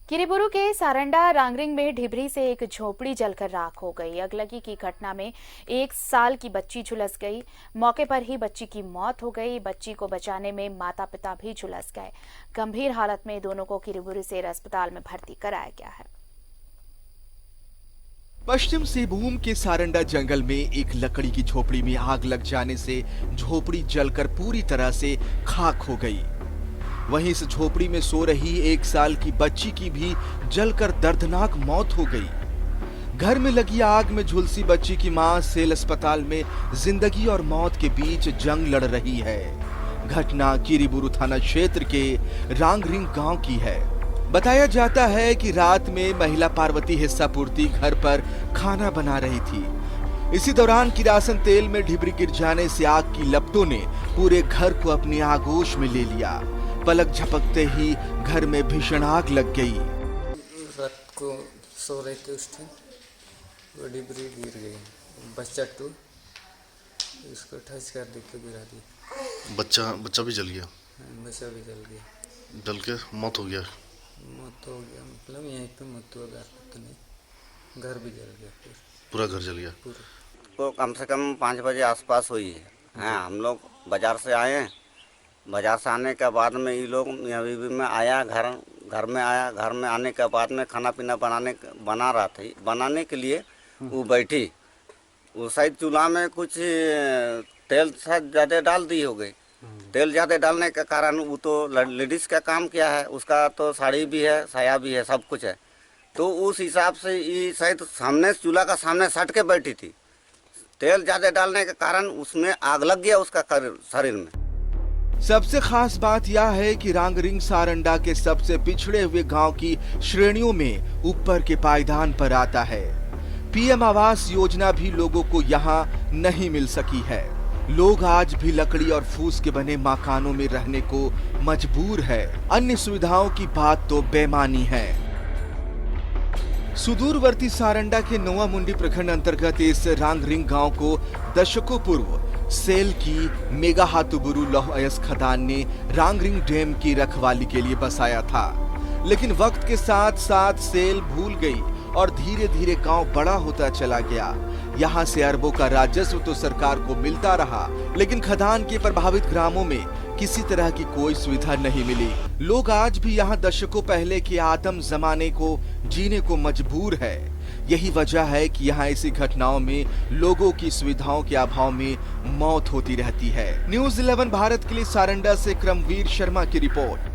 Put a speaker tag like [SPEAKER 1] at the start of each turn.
[SPEAKER 1] किरीबुरू के सारंडा रांगरिंग में ढिबरी से एक झोपड़ी जलकर राख हो गई। अगलगी की घटना में 1 साल की बच्ची झुलस गई। मौके पर ही बच्ची की मौत हो गई। बच्ची को बचाने में माता पिता भी झुलस गए। गंभीर हालत में दोनों को किरीबुरू शेर अस्पताल में भर्ती कराया गया है।
[SPEAKER 2] पश्चिम सिंहभूम के सारंडा जंगल में एक लकड़ी की झोपड़ी में आग लग जाने से झोपड़ी जलकर पूरी तरह से खाक हो गई। वहीं इस झोपड़ी में सो रही 1 साल की बच्ची की भी जलकर दर्दनाक मौत हो गई। घर में लगी आग में झुलसी बच्ची की मां सेल अस्पताल में जिंदगी और मौत के बीच जंग लड़ रही है। घटना किरीबुरू थाना क्षेत्र के रांगरिंग गांव की है। बताया जाता है कि रात में महिला पार्वती हिस्सा पूर्ति घर पर खाना बना रही थी। इसी दौरान किरासन तेल में ढिबरी गिर जाने से आग की लपटों ने पूरे घर को अपनी आगोश में ले लिया। पलक झपकते ही घर में भीषण आग लग गई।
[SPEAKER 3] रात को सो रहे थे उस टाइम, वो ढिबरी गिर गई। बच्चा टू उसको ठस कर देख के गिरा दी।
[SPEAKER 4] बच्चा भी जल गया।
[SPEAKER 3] बच्चा भी जल गया।
[SPEAKER 4] जल के मौत हो गया।
[SPEAKER 3] मौत हो गया मतलब यहीं पे मौत हुआ। घर तो नहीं, घर भी जल गया।
[SPEAKER 4] पूरा घर जल गया।
[SPEAKER 5] तो कम से कम 5 बजे आसपास हुई है। हाँ, हम लोग बाजार से आए हैं। बाजार से आने के बाद में ये लोग बीवी में आया, घर में आया। घर में आने के बाद में खाना पीना बना रहा था। बनाने के लिए वो बैठी, वो शायद चूल्हा में कुछ तेल शायद ज़्यादा डाल दी हो गई। तेल ज़्यादा डालने के कारण वो तो लेडीज़ का काम क्या है, उसका तो साड़ी भी है, साया भी है, सब कुछ है। तो उस हिसाब से ये शायद सामने चूल्हा का सामने सट के बैठी थी। तेल ज़्यादा डालने के कारण उसमें आग लग गया उसका शरीर में।
[SPEAKER 2] सबसे खास बात यह है कि रांगरिंग सारंडा के सबसे पिछड़े हुए गांव की श्रेणियों में ऊपर के पायदान पर आता है। पीएम आवास योजना भी लोगों को यहां नहीं मिल सकी है। लोग आज भी लकड़ी और फूस के बने मकानों में रहने को मजबूर है। अन्य सुविधाओं की बात तो बेमानी है। सुदूरवर्ती सारंडा के नोआ मुंडी प्रखंड अंतर्गत इस रांगरिंग गांव को दशकों पूर्व सेल की मेगा हाथुबुरु लौह अयस्क खदान ने रांगरिंग डैम की रखवाली के लिए बसाया था। लेकिन वक्त के साथ साथ सेल भूल गई और धीरे धीरे गांव बड़ा होता चला गया। यहाँ से अरबों का राजस्व तो सरकार को मिलता रहा, लेकिन खदान के प्रभावित ग्रामों में किसी तरह की कोई सुविधा नहीं मिली। लोग आज भी यहाँ दशकों पहले के आतम जमाने को जीने को मजबूर है। यही वजह है कि यहाँ ऐसी घटनाओं में लोगों की सुविधाओं के अभाव में मौत होती रहती है। न्यूज़ 11 भारत के लिए सारंडा से क्रमवीर शर्मा की रिपोर्ट।